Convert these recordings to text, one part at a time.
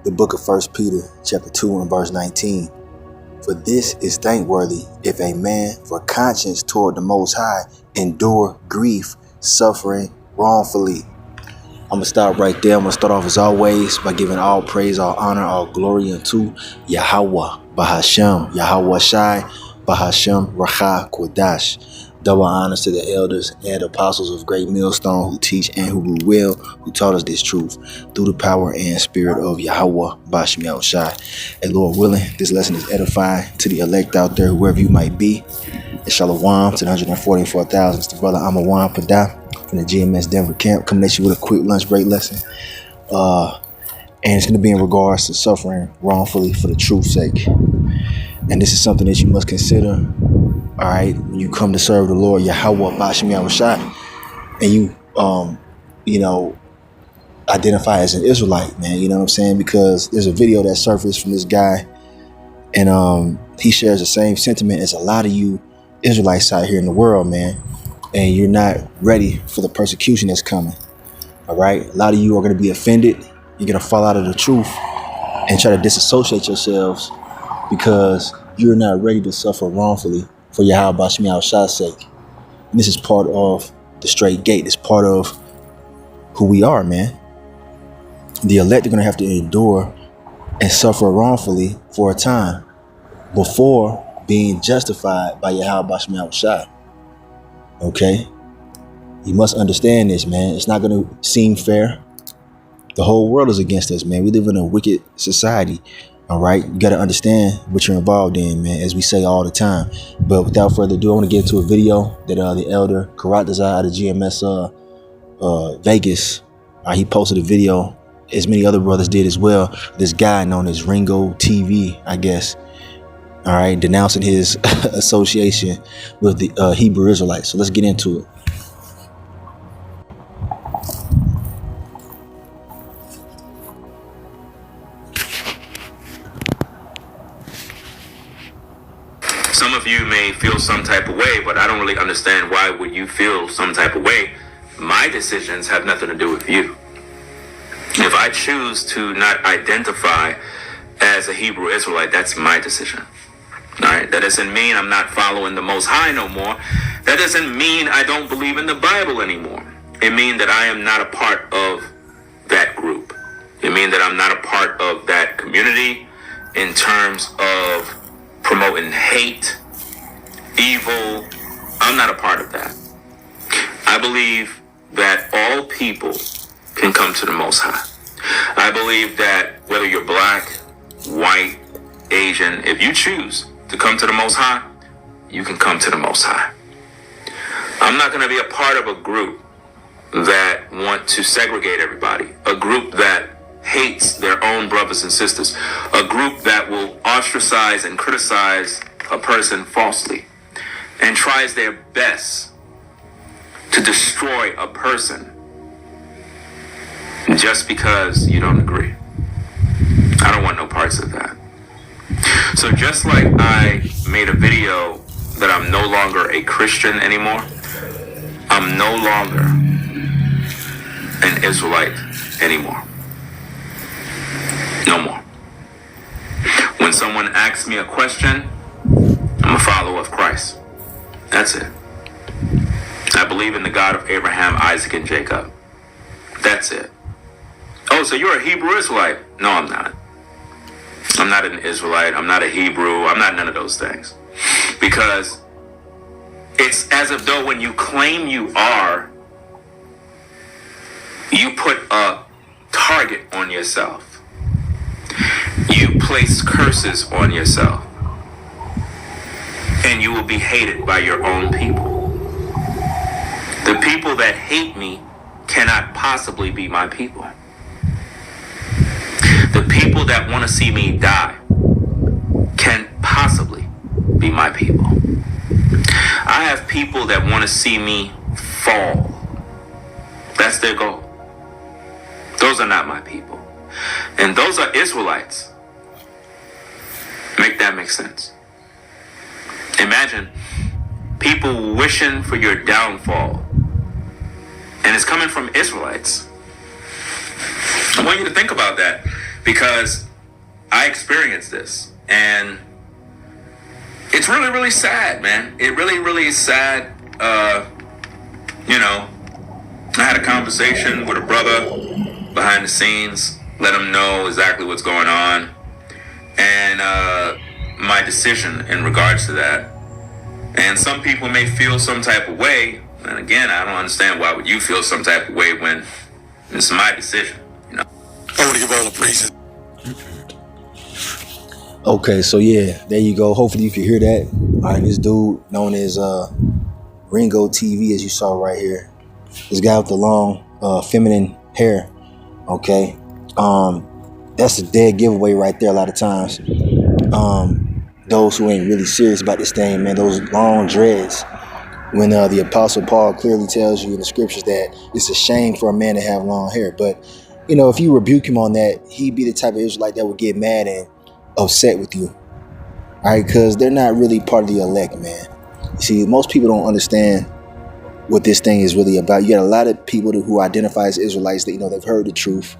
The book of 1 Peter chapter 2 and verse 19. For this is thankworthy if a man for conscience toward the Most High endure grief, suffering wrongfully. I'm going to stop right there. I'm going to start off as always by giving all praise, all honor, all glory unto Yahweh, Bahashem, Yahweh Shai, Bahashem, Racha, Kodash. Double honors to the elders and apostles of Great Millstone who teach and who will, who taught us this truth through the power and spirit of Yahweh, Bahashem Shai. And Lord willing, this lesson is edifying to the elect out there, whoever you might be. And Shalom to the 144,000. It's the brother Amawan Padah from the GMS Denver camp, coming at you with a quick lunch break lesson. And it's going to be in regards to suffering wrongfully for the truth's sake. And this is something that you must consider, all right, when you come to serve the Lord, Yahweh, Bahashem Yahushua, and you identify as an Israelite, man, you know what I'm saying? Because there's a video that surfaced from this guy, and he shares the same sentiment as a lot of you Israelites out here in the world, man. And you're not ready for the persecution that's coming, all right? A lot of you are going to be offended. You're going to fall out of the truth and try to disassociate yourselves because you're not ready to suffer wrongfully for Yahweh Bahashem Yahushua's sake. And this is part of the straight gate. It's part of who we are, man. The elect are going to have to endure and suffer wrongfully for a time before being justified by Yahweh Bahashem Yahushua. Okay? You must understand this, man. It's not going to seem fair. The whole world is against us, man. We live in a wicked society. All right, you got to understand what you're involved in, man, as we say all the time. But without further ado, I want to get into a video that the elder Karat Desire out of GMS Vegas, he posted a video, as many other brothers did as well. This guy known as Ringo TV, I guess, all right, denouncing his association with the Hebrew Israelites. So let's get into it. Some of you may feel some type of way, but I don't really understand why would you feel some type of way. My decisions have nothing to do with you. If I choose to not identify as a Hebrew Israelite, that's my decision. All right, that doesn't mean I'm not following the Most High no more. That doesn't mean I don't believe in the Bible anymore. It means that I am not a part of that group. It means that I'm not a part of that community in terms of promoting hate, evil. I'm not a part of that. I believe that all people can come to the Most High. I believe that whether you're black, white, Asian, if you choose to come to the Most High, you can come to the Most High. I'm not going to be a part of a group that want to segregate everybody, a group that hates their own brothers and sisters, a group that will ostracize and criticize a person falsely and tries their best to destroy a person just because you don't agree. I don't want no parts of that. So just like I made a video that I'm no longer a Christian anymore, I'm no longer an Israelite anymore. No more. When someone asks me a question, I'm a follower of Christ. That's it. I believe in the God of Abraham, Isaac, and Jacob. That's it. Oh, so you're a Hebrew Israelite? No, I'm not. I'm not an Israelite. I'm not a Hebrew. I'm not none of those things. Because it's as if though when you claim you are, you put a target on yourself. You place curses on yourself, and you will be hated by your own people. The people that hate me cannot possibly be my people. The people that want to see me die can't possibly be my people. I have people that want to see me fall. That's their goal. Those are not my people. And those are Israelites. Make that make sense. Imagine people wishing for your downfall. And it's coming from Israelites. I want you to think about that. because I experienced this, and it's really, really sad, man. It really, really is sad. You know, I had a conversation with a brother behind the scenes, let him know exactly what's going on, and my decision in regards to that. And some people may feel some type of way, and again, I don't understand why would you feel some type of way when it's my decision, you know? I want to give all the praises. Okay, so yeah, there you go. Hopefully you can hear that. All right, this dude known as Ringo TV, as you saw right here. This guy with the long feminine hair. Okay, that's a dead giveaway right there. A lot of times, those who ain't really serious about this thing, man, those long dreads. When the Apostle Paul clearly tells you in the scriptures that it's a shame for a man to have long hair, but you know, if you rebuke him on that, he'd be the type of Israelite that would get mad and upset with you. All right, because they're not really part of the elect, man. You see, most people don't understand what this thing is really about. You got a lot of people who identify as Israelites that, you know, they've heard the truth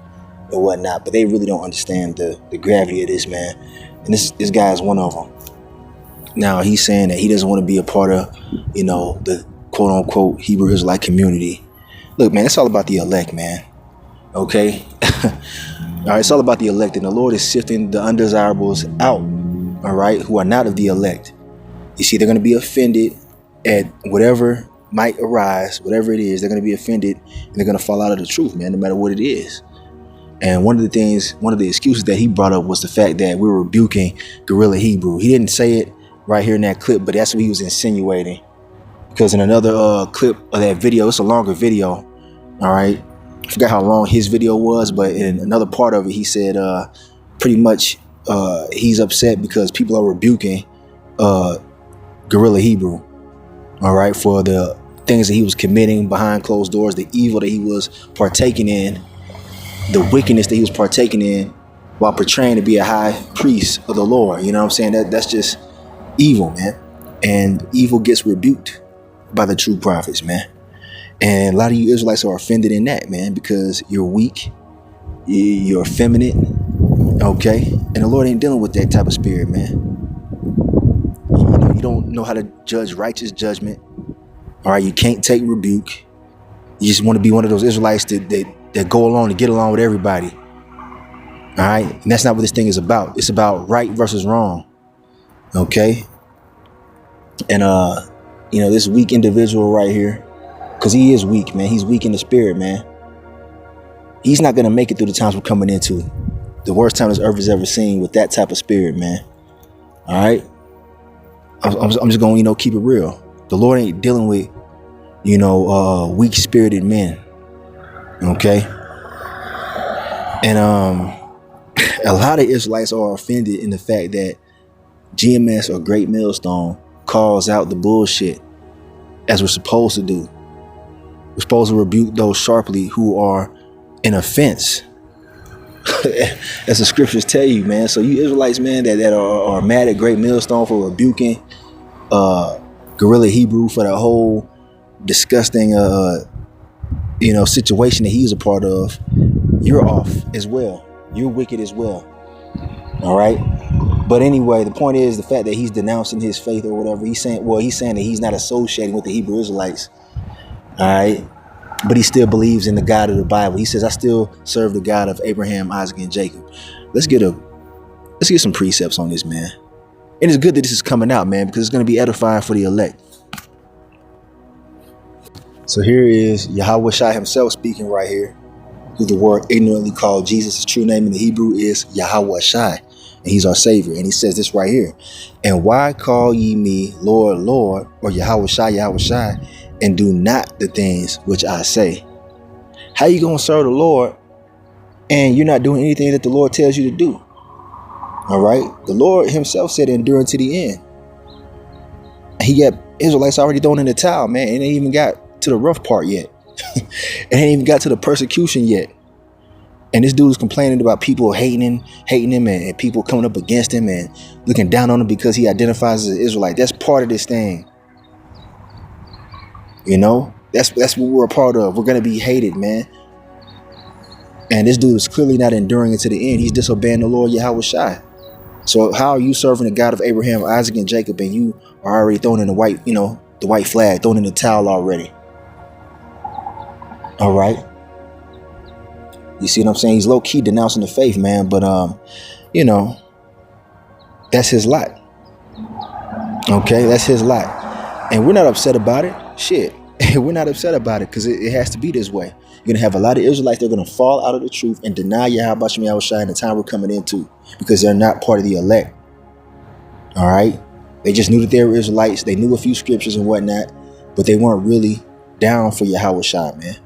and whatnot, but they really don't understand the gravity of this, man. And this guy is one of them. Now, he's saying that he doesn't want to be a part of, you know, the quote unquote Hebrew Israelite community. Look, man, it's all about the elect, man. Okay? All right, it's all about the elect, and the Lord is sifting the undesirables out, all right, who are not of the elect. You see, they're going to be offended at whatever might arise, whatever it is, they're going to be offended, and they're going to fall out of the truth, man, no matter what it is. And one of the excuses that he brought up was the fact that we were rebuking Guerrilla Hebrew. He didn't say it right here in that clip, but that's what he was insinuating. Because in another clip of that video, it's a longer video, all right, I forgot how long his video was, but in another part of it, he said pretty much he's upset because people are rebuking Guerrilla Hebrew, all right, for the things that he was committing behind closed doors, the evil that he was partaking in, the wickedness that he was partaking in while portraying to be a high priest of the Lord. You know what I'm saying? That's just evil, man. And evil gets rebuked by the true prophets, man. And a lot of you Israelites are offended in that, man, because you're weak, you're effeminate, okay? And the Lord ain't dealing with that type of spirit, man. You don't know how to judge righteous judgment. All right, you can't take rebuke. You just want to be one of those Israelites that go along to get along with everybody. All right, and that's not what this thing is about. It's about right versus wrong, okay? And you know, this weak individual right here, because he is weak, man. He's weak in the spirit, man. He's not going to make it through the times we're coming into. The worst time this earth has ever seen with that type of spirit, man. All right? I'm just going to, you know, keep it real. The Lord ain't dealing with, you know, weak-spirited men. Okay? And a lot of Israelites are offended in the fact that GMS or Great Millstone calls out the bullshit as we're supposed to do. We're supposed to rebuke those sharply who are an offense, as the scriptures tell you, man. So you Israelites, man, that are mad at Great Millstone for rebuking Guerrilla Hebrew for the whole disgusting, you know, situation that he's a part of, you're off as well. You're wicked as well. All right. But anyway, the point is the fact that he's denouncing his faith or whatever. He's saying that he's not associating with the Hebrew Israelites. All right. But he still believes in the God of the Bible. He says, I still serve the God of Abraham, Isaac, and Jacob. Let's get some precepts on this, man. And it's good that this is coming out, man, because it's going to be edifying for the elect. So here is Yahweh Shai himself speaking right here, who the word ignorantly called Jesus. His true name in the Hebrew is Yahweh Shai, and he's our Savior. And he says this right here. And why call ye me Lord, Lord, or Yahweh Shai, and do not the things which I say? How you going to serve the Lord and you're not doing anything that the Lord tells you to do? All right. The Lord himself said endure to the end. He got Israelites already thrown in the towel, man. It ain't even got to the rough part yet. It ain't even got to the persecution yet. And this dude is complaining about people hating him and people coming up against him and looking down on him because he identifies as an Israelite. That's part of this thing. You know, that's what we're a part of. We're going to be hated, man. And this dude is clearly not enduring it to the end. He's disobeying the Lord Yahweh Shai. So how are you serving the God of Abraham, Isaac, and Jacob, and you are already throwing in the white flag, throwing in the towel already? All right. You see what I'm saying? He's low key denouncing the faith, man. But that's his lot. Okay, that's his lot, and we're not upset about it. Shit, we're not upset about it because it has to be this way. You're gonna have a lot of Israelites that are gonna fall out of the truth and deny Yahweh Shem Yahushua in the time we're coming into, because they're not part of the elect. All right, they just knew that they were Israelites. They knew a few scriptures and whatnot, but they weren't really down for Yahweh Shai, man.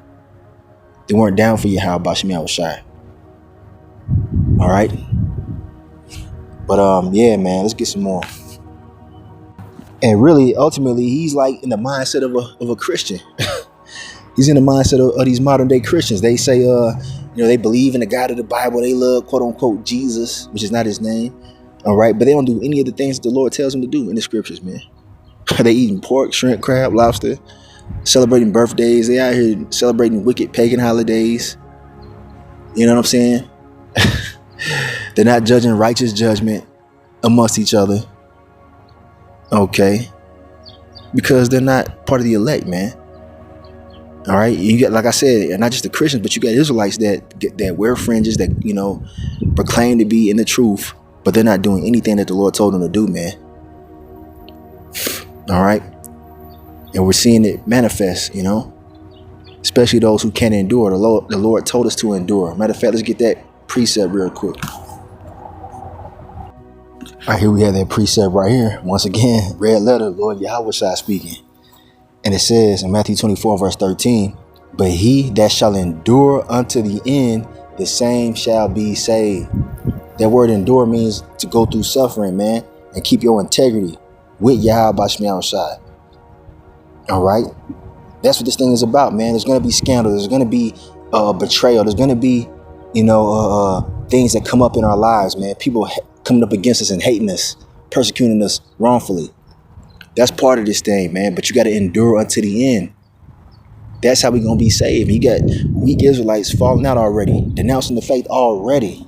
They weren't down for Yahweh Shem Yahushua. All right, but yeah, man, let's get some more. And really, ultimately, he's like in the mindset of a Christian. He's in the mindset of these modern day Christians. They say, they believe in the God of the Bible. They love, quote unquote, Jesus, which is not his name. All right. But they don't do any of the things that the Lord tells them to do in the scriptures, man. They eating pork, shrimp, crab, lobster, celebrating birthdays. They out here celebrating wicked pagan holidays. You know what I'm saying? They're not judging righteous judgment amongst each other. Okay. Because they're not part of the elect, man. All right, you get, like I said, and not just the Christians, but you got Israelites that wear fringes, that proclaim to be in the truth, but they're not doing anything that the Lord told them to do, man. All right, and we're seeing it manifest, especially those who can't endure. The Lord told us to endure. Matter of fact, let's get that precept real quick. All right, here we have that precept right here. Once again, red letter, Lord Yahweh Shai speaking. And it says in Matthew 24, verse 13, but he that shall endure unto the end, the same shall be saved. That word endure means to go through suffering, man, and keep your integrity with Yahweh Shem Yahushua. All right. That's what this thing is about, man. There's going to be scandal. There's going to be betrayal. There's going to be, things that come up in our lives, man. People coming up against us and hating us, persecuting us wrongfully. That's part of this thing, man. But you got to endure unto the end. That's how we're going to be saved. You got weak Israelites falling out already, denouncing the faith already.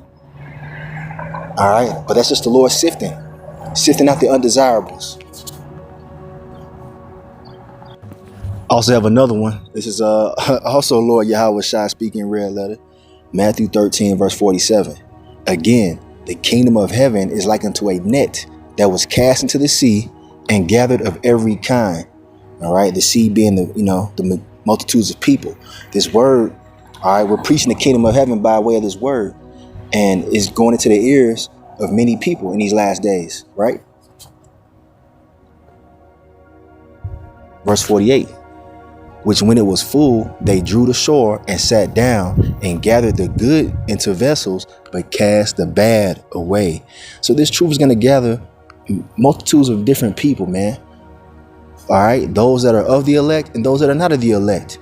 All right. But that's just the Lord sifting out the undesirables. Also have another one. This is also Lord Yahweh Shai speaking red letter. Matthew 13, verse 47. Again, the kingdom of heaven is like unto a net that was cast into the sea and gathered of every kind. All right. The sea being the multitudes of people. This word. All right. We're preaching the kingdom of heaven by way of this word. And it's going into the ears of many people in these last days. Right. Verse 48. Which when it was full, they drew the shore and sat down and gathered the good into vessels, but cast the bad away. So this truth is going to gather multitudes of different people, man. All right. Those that are of the elect and those that are not of the elect.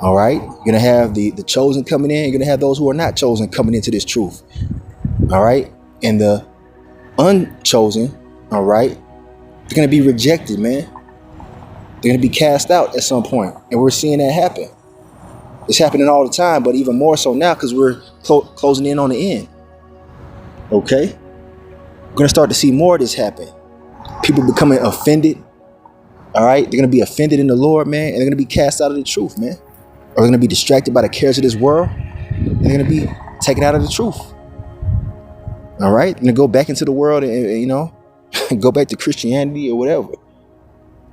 All right. You're going to have the chosen coming in. You're going to have those who are not chosen coming into this truth. All right. And the unchosen. All right. They're going to be rejected, man. They're going to be cast out at some point. And we're seeing that happen. It's happening all the time, but even more so now because we're closing in on the end. Okay. We're going to start to see more of this happen. People becoming offended. All right. They're going to be offended in the Lord, man. And they're going to be cast out of the truth, man. Or they're going to be distracted by the cares of this world. And they're going to be taken out of the truth. All right. And go back into the world and go back to Christianity or whatever.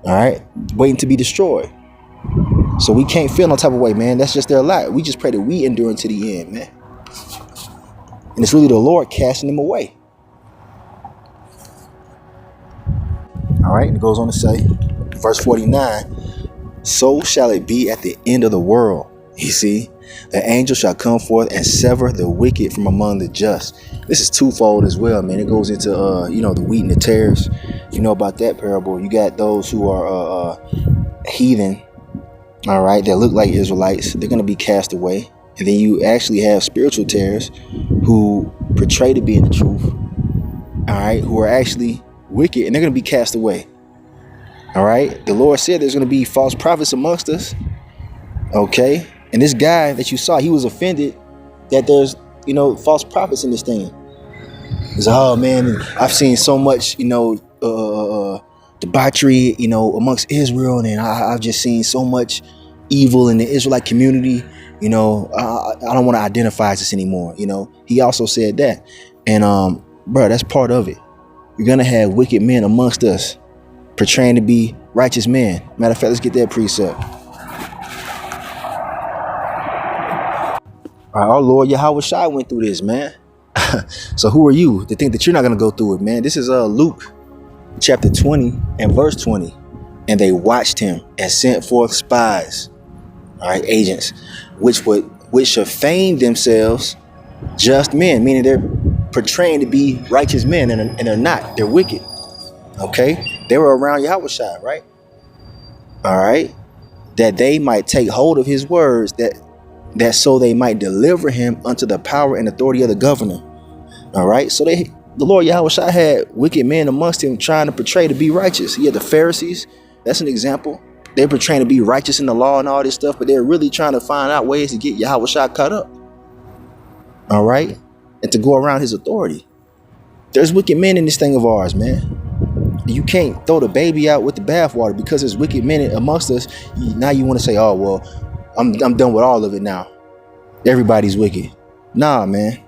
All right. Waiting to be destroyed. So we can't feel no type of way, man. That's just their lot. We just pray that we endure to the end, man. And it's really the Lord casting them away. All right. And it goes on to say, verse 49, so shall it be at the end of the world. You see, the angel shall come forth and sever the wicked from among the just. This is twofold as well, man. It goes into, the wheat and the tares. You know about that parable. You got those who are heathen, all right, that look like Israelites. They're going to be cast away. And then you actually have spiritual tares who portray to be in the truth, all right, who are actually wicked, and they're going to be cast away. All right. The Lord said there's going to be false prophets amongst us. Okay. And this guy that you saw, he was offended that there's, false prophets in this thing. It's, oh man, I've seen so much, debauchery, amongst Israel, and I've just seen so much evil in the Israelite community. I don't want to identify as this anymore. He also said that, and bro, that's part of it. You're gonna have wicked men amongst us, portraying to be righteous men. Matter of fact, let's get that precept. All right, our Lord Yahweh Shai went through this, man. So who are you to think that you're not gonna go through it, man? This is Luke chapter 20 and verse 20. And they watched him and sent forth spies, all right, agents, which should feign themselves just men, meaning they're portraying to be righteous men, and they're not. They're wicked. Okay, they were around Yahweh Shai, right? All right, that they might take hold of his words, that so they might deliver him unto the power and authority of the governor. All right, so the Lord Yahweh Shai had wicked men amongst him trying to portray to be righteous. He had the Pharisees. That's an example. They're portraying to be righteous in the law and all this stuff, but they're really trying to find out ways to get Yahweh Shai caught up. All right, and to go around his authority. There's wicked men in this thing of ours, man. You can't throw the baby out with the bathwater because there's wicked men amongst us. Now you want to say, oh, well, I'm done with all of it now. Everybody's wicked. Nah, man.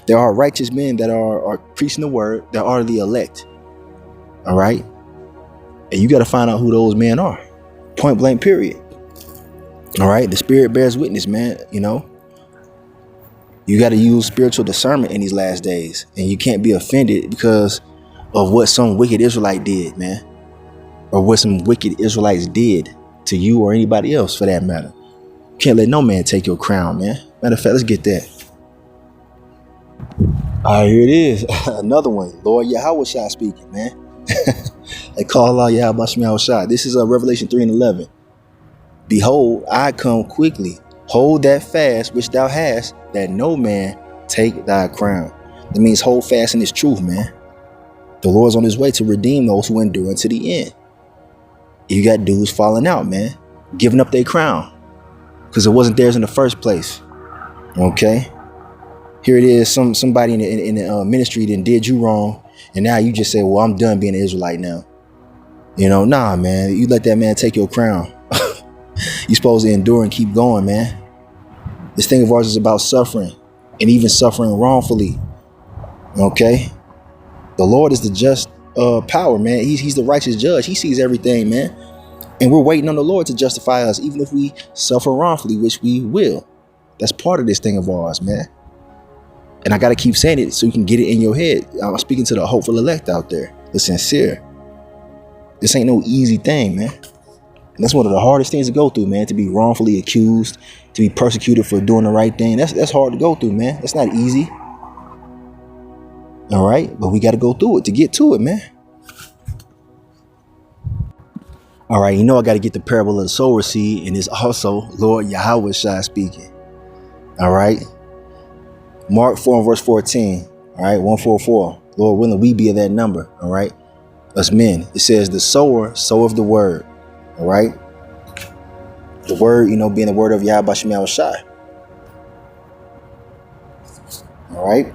There are righteous men that are preaching the word, that are the elect. All right. And you got to find out who those men are. Point blank, period. All right. The Spirit bears witness, man. You got to use spiritual discernment in these last days. And you can't be offended because of what some wicked Israelite did, man. Or what some wicked Israelites did to you or anybody else for that matter. Can't let no man take your crown, man. Matter of fact, let's get that. All right, here it is. Another one. Lord Yahweh Shai speaking, man. They call out Yahweh Shai. This is Revelation 3:11. Behold, I come quickly. Hold that fast which thou hast, that no man take thy crown. That means hold fast in this truth, man. The Lord's on his way to redeem those who endure unto the end. You got dudes falling out, man, giving up their crown because it wasn't theirs in the first place. Okay, here it is. Somebody in the ministry that did you wrong, and now you just say, "Well, I'm done being an Israelite now." Nah, man. You let that man take your crown. You're supposed to endure and keep going, man. This thing of ours is about suffering, and even suffering wrongfully. Okay, the Lord is the just power, man. He's the righteous judge. He sees everything, man. And we're waiting on the Lord to justify us, even if we suffer wrongfully, which we will. That's part of this thing of ours, man. And I got to keep saying it so you can get it in your head. I'm speaking to the hopeful elect out there, the sincere. This ain't no easy thing, man. And that's one of the hardest things to go through, man, to be wrongfully accused, to be persecuted for doing the right thing. That's hard to go through, man. That's not easy. All right. But we got to go through it to get to it, man. All right. I got to get the parable of the sower seed. And it's also Lord Yahweh Shai speaking. All right. Mark 4 and verse 14. All right. 144. Lord willing, we be of that number. All right. Us men. It says the sower soweth the word. All right. The word, being the word of Yahweh Shai. All right.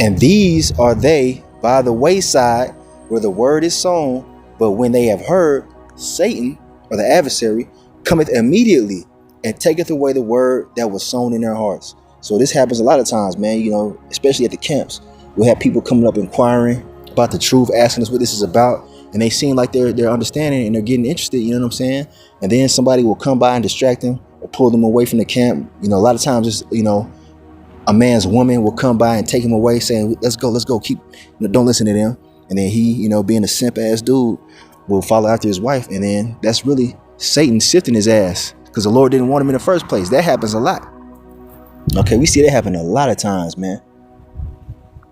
And these are they by the wayside where the word is sown. But when they have heard, Satan, or the adversary, cometh immediately and taketh away the word that was sown in their hearts. So this happens a lot of times, man, especially at the camps. We'll have people coming up inquiring about the truth, asking us what this is about. And they seem like they're understanding and they're getting interested, you know what I'm saying? And then somebody will come by and distract them or pull them away from the camp. A lot of times it's, a man's woman will come by and take him away saying, let's go, keep, don't listen to them. And then he, being a simp ass dude, will follow after his wife. And then that's really Satan sifting his ass because the Lord didn't want him in the first place. That happens a lot. Okay, we see that happen a lot of times, man.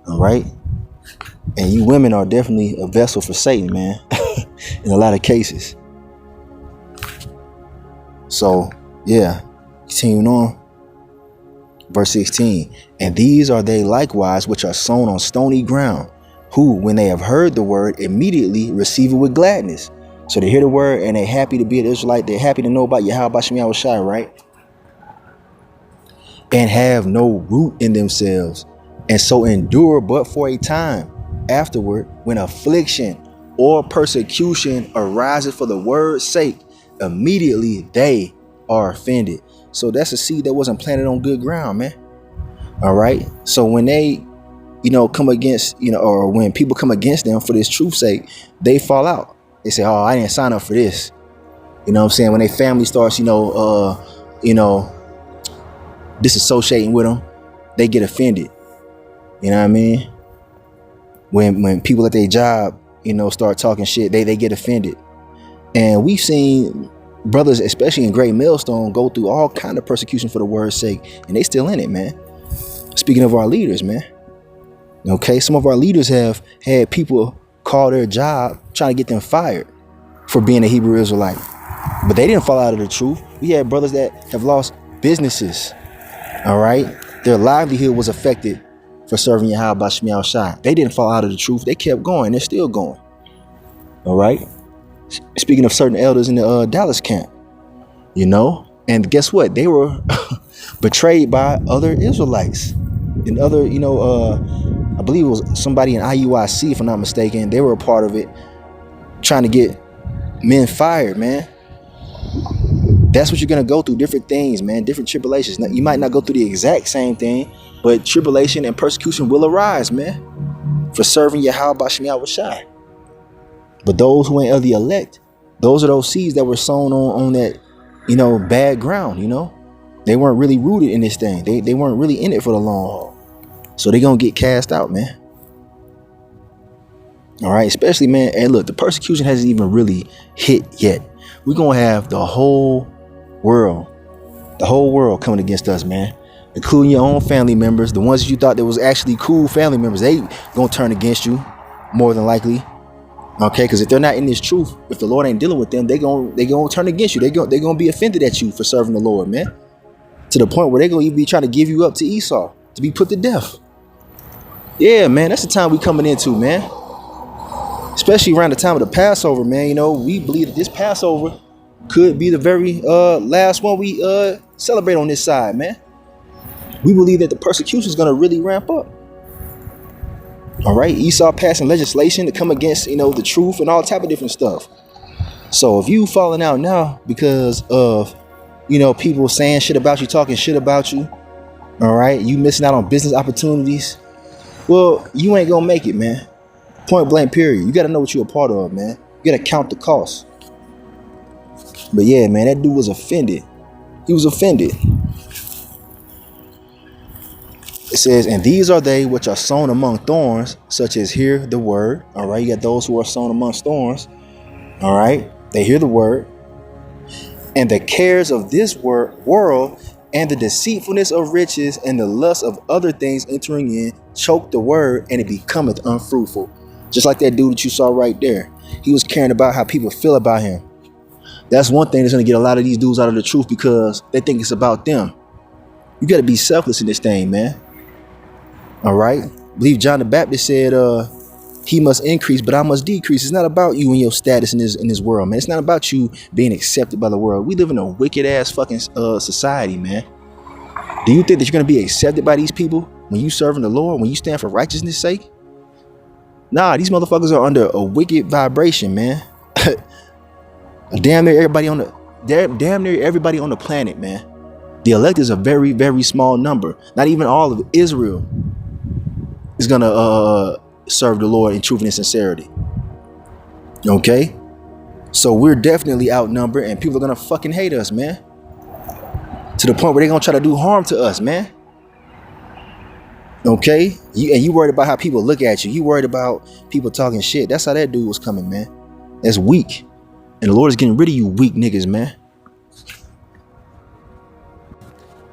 All right. And you women are definitely a vessel for Satan, man, in a lot of cases. So, yeah, continuing on. Verse 16, and these are they likewise which are sown on stony ground, who, when they have heard the word, immediately receive it with gladness. So they hear the word and they're happy to be an Israelite. They're happy to know about Yahweh Shai, right? and have no root in themselves, and so endure but for a time. Afterward, when affliction or persecution arises for the word's sake, immediately they are offended. So that's a seed that wasn't planted on good ground, man. All right. So when they, come against, or when people come against them for this truth's sake, they fall out. They say, oh, I didn't sign up for this. You know what I'm saying? When their family starts, disassociating with them, they get offended. You know what I mean? When people at their job, start talking shit, they get offended. And we've seen brothers, especially in Great Millstone, go through all kind of persecution for the word's sake, and they still in it, man. Speaking of our leaders, man. Okay, some of our leaders have had people call their job trying to get them fired for being a Hebrew Israelite. But they didn't fall out of the truth. We had brothers that have lost businesses. All right. Their livelihood was affected for serving Yahweh Shemiah Shai. They didn't fall out of the truth. They kept going. They're still going. All right. Speaking of certain elders in the Dallas camp, and guess what? They were betrayed by other Israelites and other, I believe it was somebody in IUIC, if I'm not mistaken. They were a part of it, trying to get men fired, man. That's what you're going to go through. Different things, man. Different tribulations. Now, you might not go through the exact same thing, but tribulation and persecution will arise, man, for serving Yahweh Shemiah Shai. But those who ain't of the elect, those are those seeds that were sown on that, bad ground, They weren't really rooted in this thing. They weren't really in it for the long haul. So they're going to get cast out, man. All right. Especially, man. And look, the persecution hasn't even really hit yet. We're going to have the whole world coming against us, man, including your own family members. The ones that you thought that was actually cool family members, they going to turn against you more than likely. Okay, because if they're not in this truth, if the Lord ain't dealing with them, they gonna turn against you. They gonna be offended at you for serving the Lord, man. To the point where they're gonna even be trying to give you up to Esau to be put to death. Yeah, man, that's the time we coming into, man. Especially around the time of the Passover, man. We believe that this Passover could be the very last one we celebrate on this side, man. We believe that the persecution is gonna really ramp up. All right, Esau passing legislation to come against, the truth and all type of different stuff. So if you falling out now because of, people saying shit about you, talking shit about you, all right, you missing out on business opportunities, well, you ain't gonna make it, man. Point blank, period. You got to know what you're a part of, man. You got to count the cost. But yeah, man, that dude was offended. He was offended. It says, and these are they which are sown among thorns, such as hear the word. All right. You got those who are sown amongst thorns. All right. They hear the word. And the cares of this world and the deceitfulness of riches and the lust of other things entering in choke the word, and it becometh unfruitful. Just like that dude that you saw right there. He was caring about how people feel about him. That's one thing that's going to get a lot of these dudes out of the truth, because they think it's about them. You got to be selfless in this thing, man. All right. I believe John the Baptist said, he must increase, but I must decrease. It's not about you and your status in this world, man. It's not about you being accepted by the world. We live in a wicked ass fucking society, man. Do you think that you're going to be accepted by these people when you serving the Lord, when you stand for righteousness' sake? Nah, these motherfuckers are under a wicked vibration, man. Damn near everybody on the planet, man. The elect is a very, very small number. Not even all of Israel is gonna serve the Lord in truth and sincerity. Okay, so we're definitely outnumbered, and people are gonna fucking hate us, man. To the point where they're gonna try to do harm to us, man. Okay, you worried about how people look at you. You worried about people talking shit. That's how that dude was coming, man. That's weak. And the Lord is getting rid of you weak niggas, man.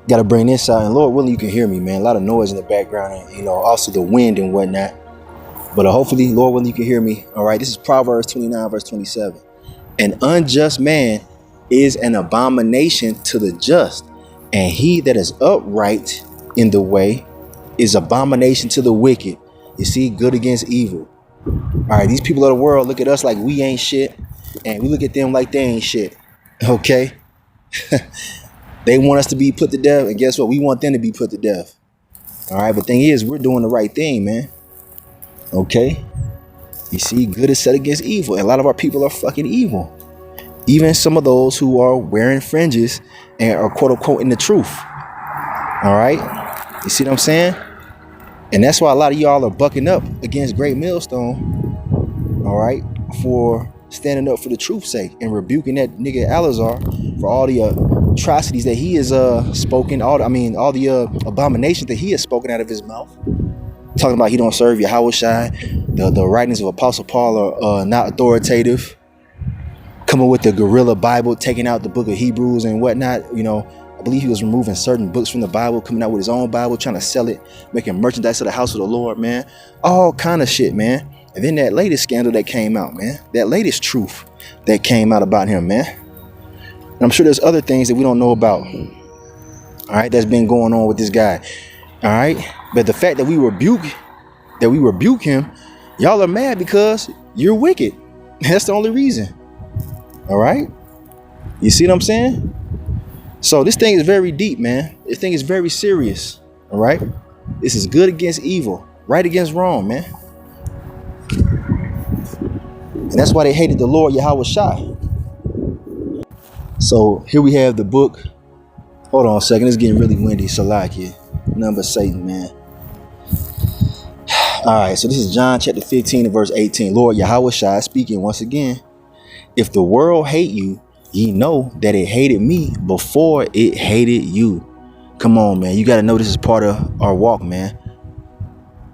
Got to bring this out. And Lord willing, you can hear me, man. A lot of noise in the background, and, also the wind and whatnot. But hopefully, Lord willing, you can hear me. All right, this is Proverbs 29, verse 27. An unjust man is an abomination to the just, and he that is upright in the way is abomination to the wicked. You see, good against evil. All right, these people of the world look at us like we ain't shit, and we look at them like they ain't shit. Okay. They want us to be put to death, and guess what? We want them to be put to death. All right, but thing is, we're doing the right thing, man. Okay? You see, good is set against evil, and a lot of our people are fucking evil. Even some of those who are wearing fringes and are quote unquote in the truth. All right? You see what I'm saying? And that's why a lot of y'all are bucking up against Great Millstone, all right, for standing up for the truth's sake and rebuking that nigga Alazar for all the atrocities that he has spoken, all the abominations that he has spoken out of his mouth. Talking about he don't serve Yahushua, the writings of Apostle Paul are not authoritative. Coming with the guerrilla Bible, taking out the book of Hebrews and whatnot, you know. I believe he was removing certain books from the Bible, coming out with his own Bible, trying to sell it, making merchandise of the house of the Lord, man. All kind of shit, man. And then that latest scandal that came out, man. That latest truth that came out about him, man. And I'm sure there's other things that we don't know about. All right, that's been going on with this guy. All right. But the fact that we rebuke him, y'all are mad because you're wicked. That's the only reason. All right. You see what I'm saying? So this thing is very deep, man. This thing is very serious. All right. This is good against evil, right against wrong, man. And that's why they hated the Lord Yahushua. So here we have the book. Hold on a second. It's getting really windy. Salakia. Nothing but Satan, man. All right. So this is John chapter 15 and verse 18. Lord Yahushua speaking once again. If the world hate you, ye know that it hated me before it hated you. Come on, man. You got to know this is part of our walk, man.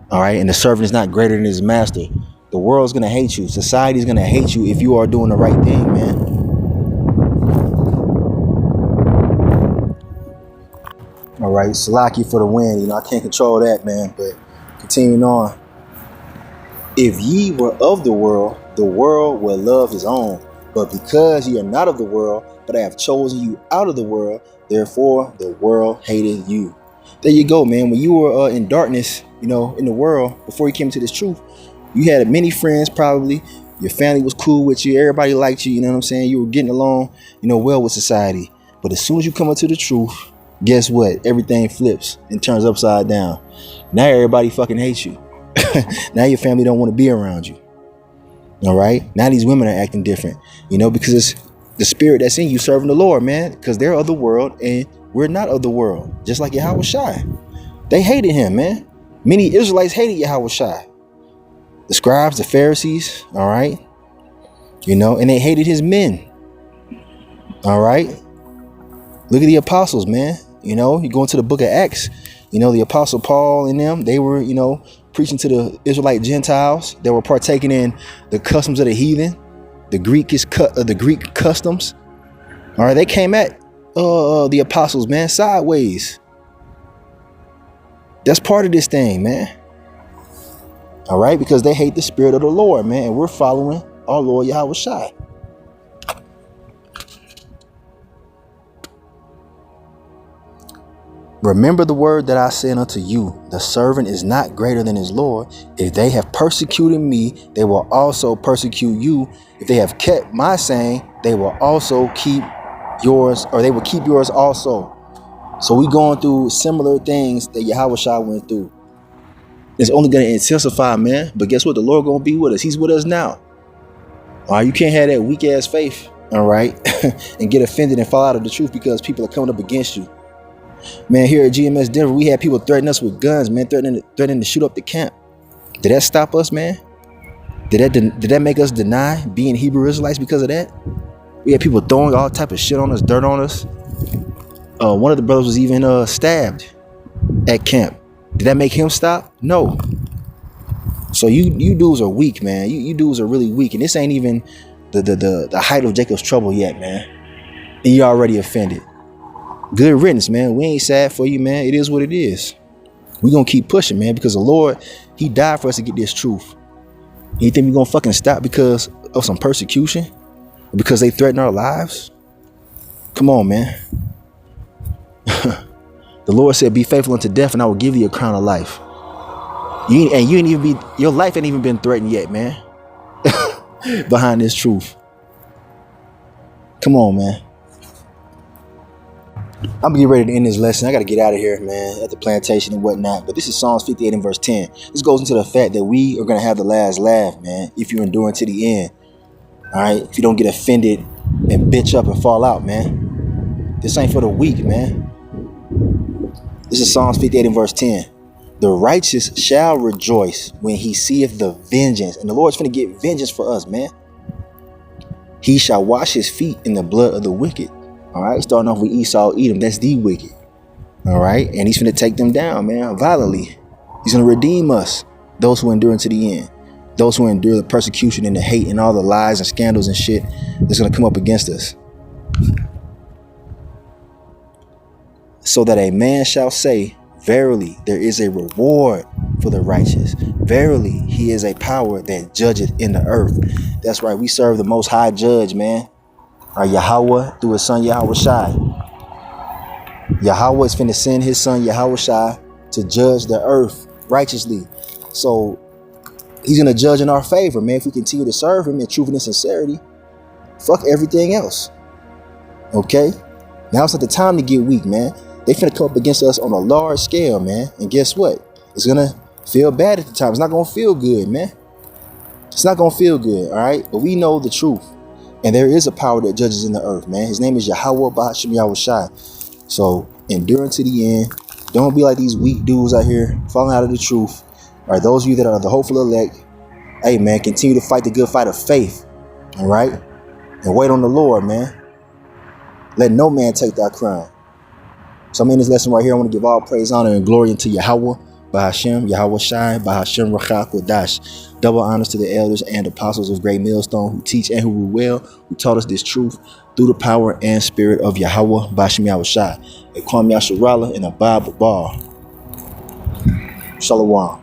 All right. And the servant is not greater than his master. The world's going to hate you. Society's going to hate you if you are doing the right thing, man. All right. Salaki for the win. You know, I can't control that, man. But continuing on. If ye were of the world would love his own. But because ye are not of the world, but I have chosen you out of the world, therefore the world hated you. There you go, man. When you were in darkness, you know, in the world, before you came to this truth, you had many friends probably. Your family was cool with you. Everybody liked you. You know what I'm saying? You were getting along, you know, well with society. But as soon as you come into the truth, guess what? Everything flips and turns upside down. Now everybody fucking hates you. Now your family don't want to be around you. All right. Now these women are acting different, you know, because it's the spirit that's in you serving the Lord, man, because they're of the world and we're not of the world. Just like Yahushua. They hated him, man. Many Israelites hated Yahushua. The scribes, the Pharisees. All right. You know, and they hated his men. All right. Look at the apostles, man. You know, you go into the book of Acts, you know, the apostle Paul and them, they were, you know, preaching to the Israelite Gentiles that were partaking in the customs of the heathen, the Greek customs. All right, they came at the apostles, man, sideways. That's part of this thing, man. All right, because they hate the spirit of the Lord, man, and we're following our Lord Yahushua. Remember the word that I said unto you, the servant is not greater than his Lord. If they have persecuted me, they will also persecute you. If they have kept my saying, they will also keep yours, or they will keep yours also. So we going through similar things that Yahushua went through. It's only going to intensify, man. But guess what? The Lord going to be with us. He's with us now. All right, you can't have that weak ass faith, all right, and get offended and fall out of the truth because people are coming up against you. Man, here at GMS Denver, we had people threatening us with guns, man, threatening to shoot up the camp. Did that stop us, man? Did that make us deny being Hebrew Israelites because of that? We had people throwing all type of shit on us, dirt on us. One of the brothers was even stabbed at camp. Did that make him stop? No. So you dudes are weak, man. You dudes are really weak, and this ain't even the height of Jacob's trouble yet, man. And you already offended. Good riddance, man. We ain't sad for you, man. It is what it is. We gonna keep pushing, man, because the Lord, he died for us to get this truth. You think we gonna fucking stop because of some persecution? Or because they threaten our lives? Come on, man. The Lord said, be faithful unto death and I will give you a crown of life. Your life ain't even been threatened yet, man. Behind this truth. Come on, man. I'm gonna get ready to end this lesson. I gotta get out of here, man, at the plantation and whatnot. But this is Psalms 58 and verse 10. This goes into the fact that we are gonna have the last laugh, man, if you endure to the end. All right, if you don't get offended and bitch up and fall out, man. This ain't for the weak, man. This is Psalms 58 and verse 10. The righteous shall rejoice when he seeth the vengeance. And the Lord's finna get vengeance for us, man. He shall wash his feet in the blood of the wicked. All right, starting off with Esau, Edom. That's the wicked. All right, and he's finna take them down, man, violently. He's gonna redeem us, those who endure to the end. Those who endure the persecution and the hate and all the lies and scandals and shit that's gonna come up against us. So that a man shall say, verily, there is a reward for the righteous. Verily, he is a power that judgeth in the earth. That's right. We serve the most high judge, man. Our Yahweh through his son Yahweh Shai. Yahweh is finna send his son Yahweh Shai to judge the earth righteously. So he's gonna judge in our favor, man. If we continue to serve him in truth and sincerity, fuck everything else. Okay? Now it's not the time to get weak, man. They finna come up against us on a large scale, man. And guess what? It's gonna feel bad at the time. It's not gonna feel good, man. It's not gonna feel good, all right? But we know the truth. And there is a power that judges in the earth, man. His name is Yahweh Ba'ashem Yahweh Shai. So endure to the end. Don't be like these weak dudes out here falling out of the truth. All right, those of you that are the hopeful elect, hey, man, continue to fight the good fight of faith, all right? And wait on the Lord, man. Let no man take thy crown. So I'm in this lesson right here. I want to give all praise, honor, and glory unto Yahweh, Bahashem, Yahweh Shai, Bahashem Rachak Kodash. Double honors to the elders and apostles of Great Millstone who teach and who rule well, who taught us this truth through the power and spirit of Yahweh, Bahashem Yahweh Shai. Kwam Yasharala and Abab Bar. Shalom.